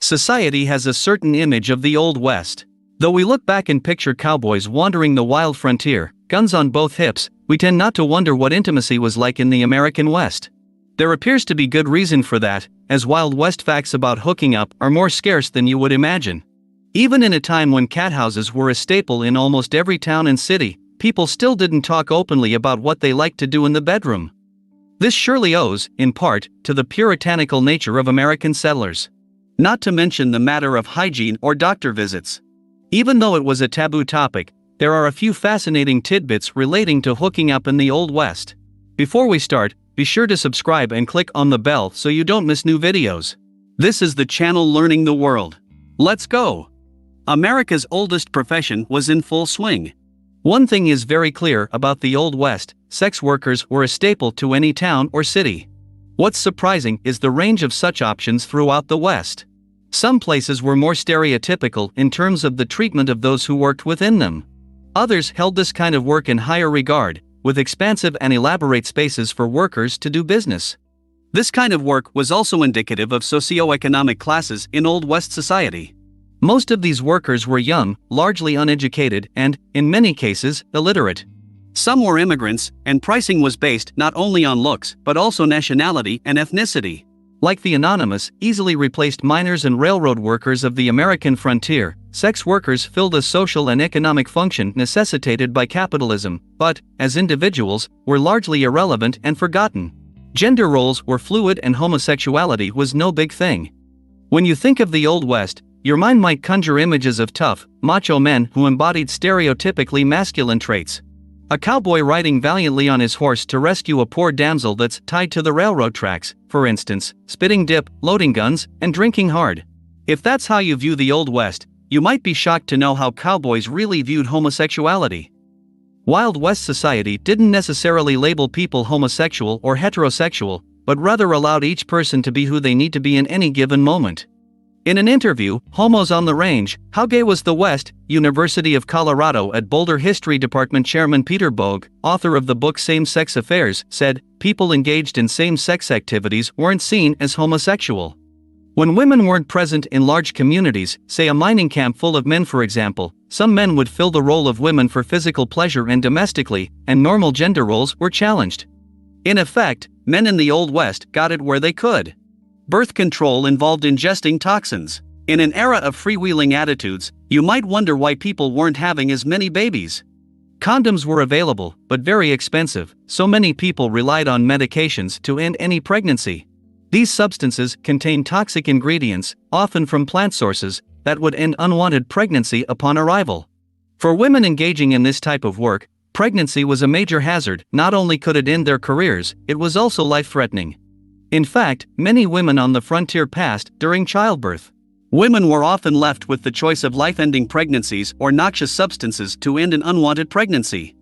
Society has a certain image of the Old West. Though we look back and picture cowboys wandering the wild frontier, guns on both hips, we tend not to wonder what intimacy was like in the American West. There appears to be good reason for that, as Wild West facts about hooking up are more scarce than you would imagine. Even in a time when cathouses were a staple in almost every town and city, people still didn't talk openly about what they liked to do in the bedroom. This surely owes, in part, to the puritanical nature of American settlers. Not to mention the matter of hygiene or doctor visits. Even though it was a taboo topic, there are a few fascinating tidbits relating to hooking up in the Old West. Before we start, be sure to subscribe and click on the bell so you don't miss new videos. This is the channel Learning the World. Let's go! America's oldest profession was in full swing. One thing is very clear about the Old West: sex workers were a staple to any town or city. What's surprising is the range of such options throughout the West. Some places were more stereotypical in terms of the treatment of those who worked within them. Others held this kind of work in higher regard, with expansive and elaborate spaces for workers to do business. This kind of work was also indicative of socioeconomic classes in Old West society. Most of these workers were young, largely uneducated, and, in many cases, illiterate. Some were immigrants, and pricing was based not only on looks but also nationality and ethnicity. Like the anonymous, easily replaced miners and railroad workers of the American frontier, sex workers filled a social and economic function necessitated by capitalism, but, as individuals, were largely irrelevant and forgotten. Gender roles were fluid and homosexuality was no big thing. When you think of the Old West, your mind might conjure images of tough, macho men who embodied stereotypically masculine traits. A cowboy riding valiantly on his horse to rescue a poor damsel that's tied to the railroad tracks, for instance, spitting dip, loading guns, and drinking hard. If that's how you view the Old West, you might be shocked to know how cowboys really viewed homosexuality. Wild West society didn't necessarily label people homosexual or heterosexual, but rather allowed each person to be who they need to be in any given moment. In an interview, Homos on the Range, How Gay Was the West? University of Colorado at Boulder History Department Chairman Peter Bogue, author of the book Same-Sex Affairs, said, people engaged in same-sex activities weren't seen as homosexual. When women weren't present in large communities, say a mining camp full of men for example, some men would fill the role of women for physical pleasure and domestically, and normal gender roles were challenged. In effect, men in the Old West got it where they could. Birth control involved ingesting toxins. In an era of freewheeling attitudes, you might wonder why people weren't having as many babies. Condoms were available, but very expensive, so many people relied on medications to end any pregnancy. These substances contained toxic ingredients, often from plant sources, that would end unwanted pregnancy upon arrival. For women engaging in this type of work, pregnancy was a major hazard. Not only could it end their careers, it was also life-threatening. In fact, many women on the frontier passed during childbirth. Women were often left with the choice of life-ending pregnancies or noxious substances to end an unwanted pregnancy.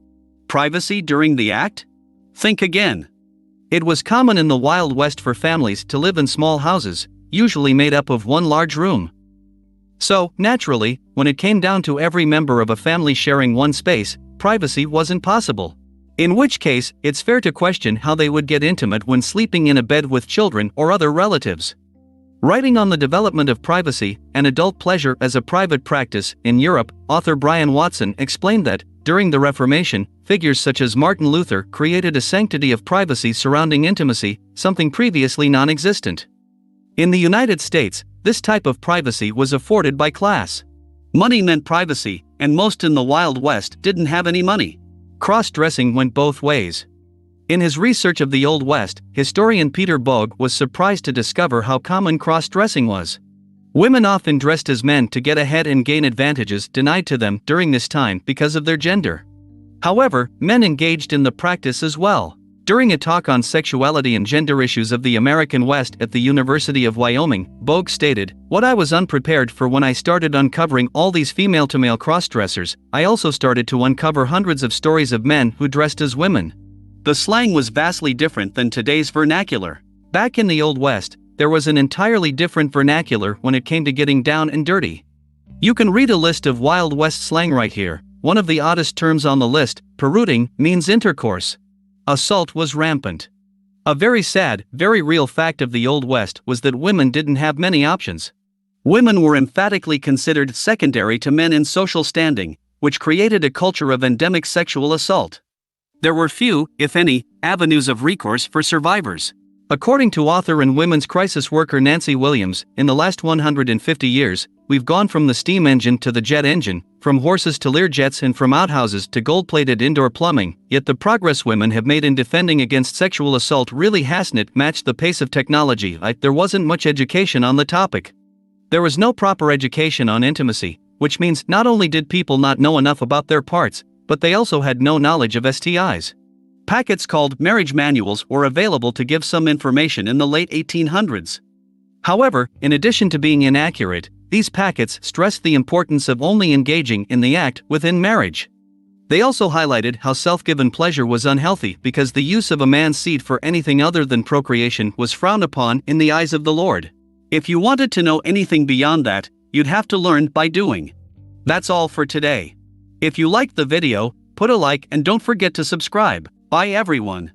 Privacy during the act? Think again. It was common in the Wild West for families to live in small houses, usually made up of one large room. So, naturally, when it came down to every member of a family sharing one space, privacy wasn't possible. In which case, it's fair to question how they would get intimate when sleeping in a bed with children or other relatives. Writing on the development of privacy and adult pleasure as a private practice in Europe, author Brian Watson explained that, during the Reformation, figures such as Martin Luther created a sanctity of privacy surrounding intimacy, something previously non-existent. In the United States, this type of privacy was afforded by class. Money meant privacy, and most in the Wild West didn't have any money. Cross-dressing went both ways. In his research of the Old West, historian Peter Bogue was surprised to discover how common cross-dressing was. Women often dressed as men to get ahead and gain advantages denied to them during this time because of their gender. However, men engaged in the practice as well. During a talk on sexuality and gender issues of the American West at the University of Wyoming, Bogue stated, "What I was unprepared for when I started uncovering all these female-to-male cross-dressers, I also started to uncover hundreds of stories of men who dressed as women." The slang was vastly different than today's vernacular. Back in the Old West, there was an entirely different vernacular when it came to getting down and dirty. You can read a list of Wild West slang right here. One of the oddest terms on the list, perooting, means intercourse. Assault was rampant. A very sad, very real fact of the Old West was that women didn't have many options. Women were emphatically considered secondary to men in social standing, which created a culture of endemic sexual assault. There were few, if any, avenues of recourse for survivors. According to author and women's crisis worker Nancy Williams, in the last 150 years, we've gone from the steam engine to the jet engine, from horses to Learjets and from outhouses to gold-plated indoor plumbing, yet the progress women have made in defending against sexual assault really hasn't matched the pace of technology. There wasn't much education on the topic. There was no proper education on intimacy, which means not only did people not know enough about their parts, but they also had no knowledge of STIs. Packets called marriage manuals were available to give some information in the late 1800s. However, in addition to being inaccurate, these packets stressed the importance of only engaging in the act within marriage. They also highlighted how self-given pleasure was unhealthy because the use of a man's seed for anything other than procreation was frowned upon in the eyes of the Lord. If you wanted to know anything beyond that, you'd have to learn by doing. That's all for today. If you liked the video, put a like and don't forget to subscribe. Bye everyone.